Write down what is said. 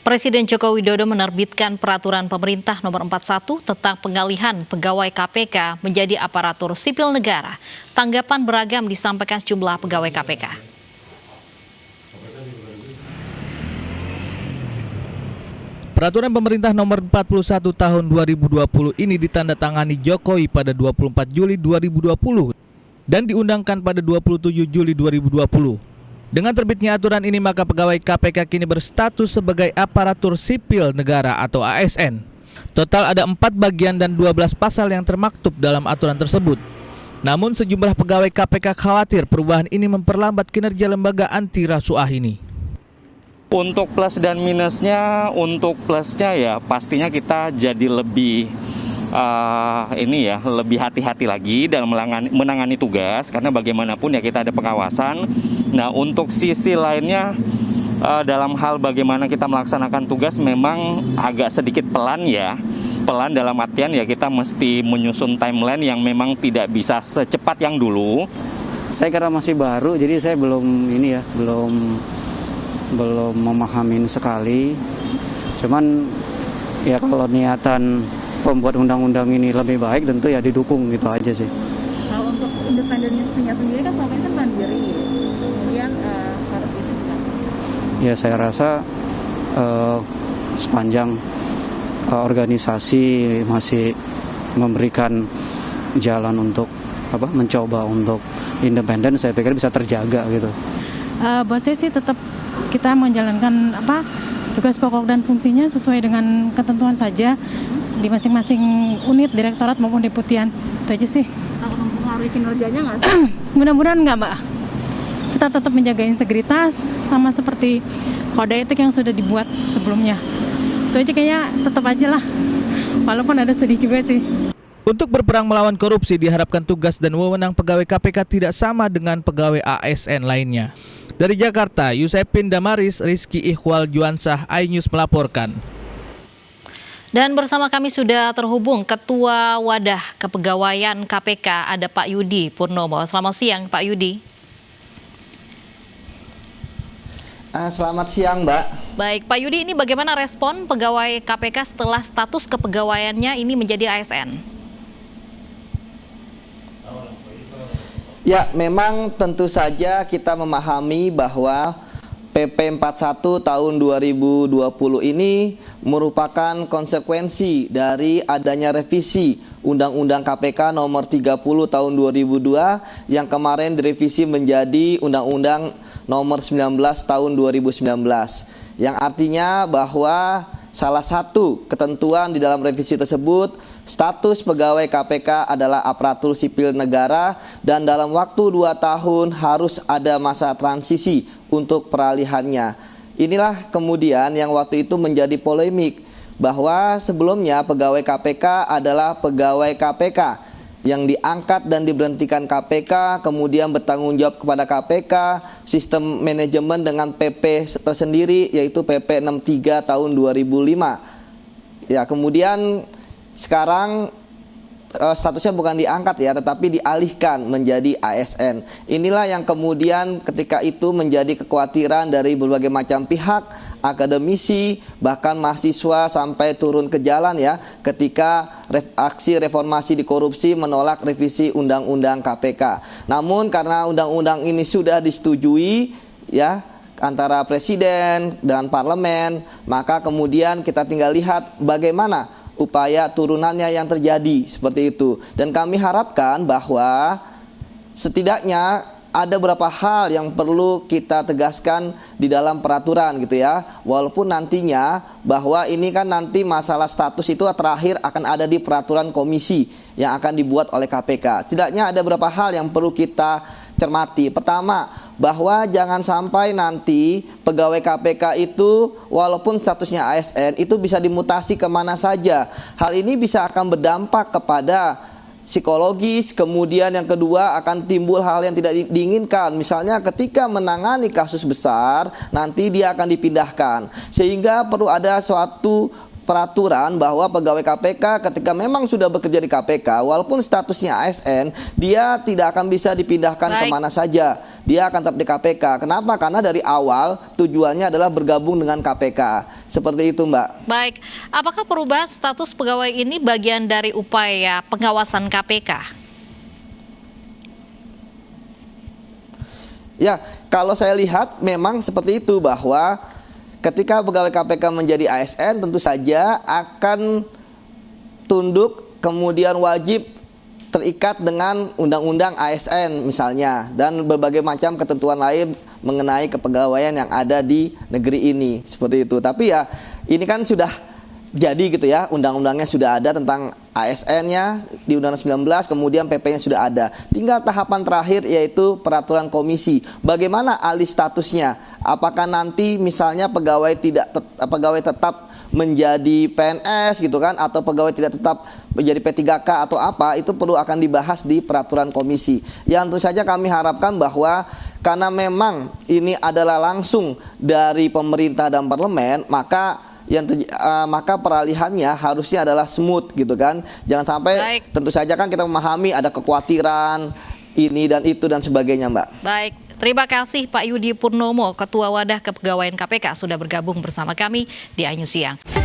Presiden Joko Widodo menerbitkan peraturan pemerintah nomor 41 tentang pengalihan pegawai KPK menjadi aparatur sipil negara. Tanggapan beragam disampaikan sejumlah pegawai KPK. Peraturan pemerintah nomor 41 tahun 2020 ini ditandatangani Jokowi pada 24 Juli 2020 dan diundangkan pada 27 Juli 2020. Dengan terbitnya aturan ini, maka pegawai KPK kini berstatus sebagai aparatur sipil negara atau ASN. Total ada 4 bagian dan 12 pasal yang termaktub dalam aturan tersebut. Namun sejumlah pegawai KPK khawatir perubahan ini memperlambat kinerja lembaga anti rasuah ini. Untuk plus dan minusnya, untuk plusnya ya pastinya kita jadi lebih lebih hati-hati lagi dalam menangani tugas, karena bagaimanapun ya kita ada pengawasan. Nah, untuk sisi lainnya dalam hal bagaimana kita melaksanakan tugas memang agak sedikit pelan ya. Pelan dalam artian ya kita mesti menyusun timeline yang memang tidak bisa secepat yang dulu. Saya karena masih baru, jadi saya belum memahamin sekali. Cuman ya kalau niatan pembuat undang-undang ini lebih baik tentu ya didukung gitu aja sih. Kalau untuk independensinya sendiri kan selama ini kan mandiri, kemudian harus itu juga. Ya saya rasa sepanjang organisasi masih memberikan jalan untuk mencoba untuk independen, saya pikir bisa terjaga gitu. Buat saya sih tetap kita menjalankan tugas pokok dan fungsinya sesuai dengan ketentuan saja di masing-masing unit, direktorat maupun deputian. Itu aja sih. Kalau mempengaruhi kinerjanya nggak sih? Mudah-mudahan nggak, Mbak. Kita tetap menjaga integritas sama seperti kode etik yang sudah dibuat sebelumnya. Itu aja kayaknya tetap aja lah. Walaupun ada sedih juga sih. Untuk berperang melawan korupsi diharapkan tugas dan wewenang pegawai KPK tidak sama dengan pegawai ASN lainnya. Dari Jakarta, Yusepin Damaris, Rizky Ikhwal Juansah, iNews melaporkan. Dan bersama kami sudah terhubung Ketua Wadah Kepegawaian KPK, ada Pak Yudi Purnomo. Selamat siang Pak Yudi. Selamat siang Mbak. Baik Pak Yudi, ini bagaimana respon pegawai KPK setelah status kepegawaiannya ini menjadi ASN? Ya, memang tentu saja kita memahami bahwa PP 41 tahun 2020 ini merupakan konsekuensi dari adanya revisi Undang-Undang KPK nomor 30 tahun 2002 yang kemarin direvisi menjadi Undang-Undang nomor 19 tahun 2019. Yang artinya bahwa salah satu ketentuan di dalam revisi tersebut, status pegawai KPK adalah aparatur sipil negara dan dalam waktu 2 tahun harus ada masa transisi untuk peralihannya. Inilah kemudian yang waktu itu menjadi polemik, bahwa sebelumnya pegawai KPK adalah pegawai KPK yang diangkat dan diberhentikan KPK, kemudian bertanggung jawab kepada KPK, sistem manajemen dengan PP tersendiri yaitu PP 63 tahun 2005. Ya, kemudian sekarang statusnya bukan diangkat ya, tetapi dialihkan menjadi ASN. Inilah yang kemudian ketika itu menjadi kekhawatiran dari berbagai macam pihak, akademisi, bahkan mahasiswa sampai turun ke jalan ya, ketika aksi reformasi di korupsi menolak revisi Undang-Undang KPK. Namun karena undang-undang ini sudah disetujui ya antara presiden dan parlemen, maka kemudian kita tinggal lihat bagaimana upaya turunannya yang terjadi seperti itu. Dan kami harapkan bahwa setidaknya ada beberapa hal yang perlu kita tegaskan di dalam peraturan gitu ya. Walaupun nantinya bahwa ini kan nanti masalah status itu terakhir akan ada di peraturan komisi yang akan dibuat oleh KPK. Setidaknya ada beberapa hal yang perlu kita cermati. Pertama, bahwa jangan sampai nanti pegawai KPK itu walaupun statusnya ASN itu bisa dimutasi kemana saja. Hal ini bisa akan berdampak kepada psikologis, kemudian yang kedua akan timbul hal yang tidak diinginkan. Misalnya ketika menangani kasus besar, nanti dia akan dipindahkan. Sehingga perlu ada suatu peraturan bahwa pegawai KPK ketika memang sudah bekerja di KPK, walaupun statusnya ASN, dia tidak akan bisa dipindahkan kemana saja. dia akan tetap di KPK. Kenapa? Karena dari awal tujuannya adalah bergabung dengan KPK. Seperti itu, Mbak. Baik, apakah perubahan status pegawai ini bagian dari upaya pengawasan KPK? Ya, kalau saya lihat memang seperti itu, bahwa ketika pegawai KPK menjadi ASN tentu saja akan tunduk, kemudian wajib terikat dengan undang-undang ASN misalnya, dan berbagai macam ketentuan lain mengenai kepegawaian yang ada di negeri ini, seperti itu. Tapi ya ini kan sudah jadi gitu ya, undang-undangnya sudah ada tentang ASN-nya di Undang-Undang 19, kemudian PP-nya sudah ada. Tinggal tahapan terakhir yaitu peraturan komisi. Bagaimana alih statusnya? Apakah nanti misalnya pegawai tetap menjadi PNS gitu kan, atau pegawai tidak tetap menjadi P3K atau apa, itu perlu akan dibahas di peraturan komisi. Yang tentu saja kami harapkan bahwa karena memang ini adalah langsung dari pemerintah dan parlemen, maka peralihannya harusnya adalah smooth gitu kan. Jangan sampai tentu saja kan kita memahami ada kekhawatiran ini dan itu dan sebagainya, Mbak. Baik, terima kasih Pak Yudi Purnomo, Ketua Wadah Kepegawaian KPK sudah bergabung bersama kami di Ayu Siang.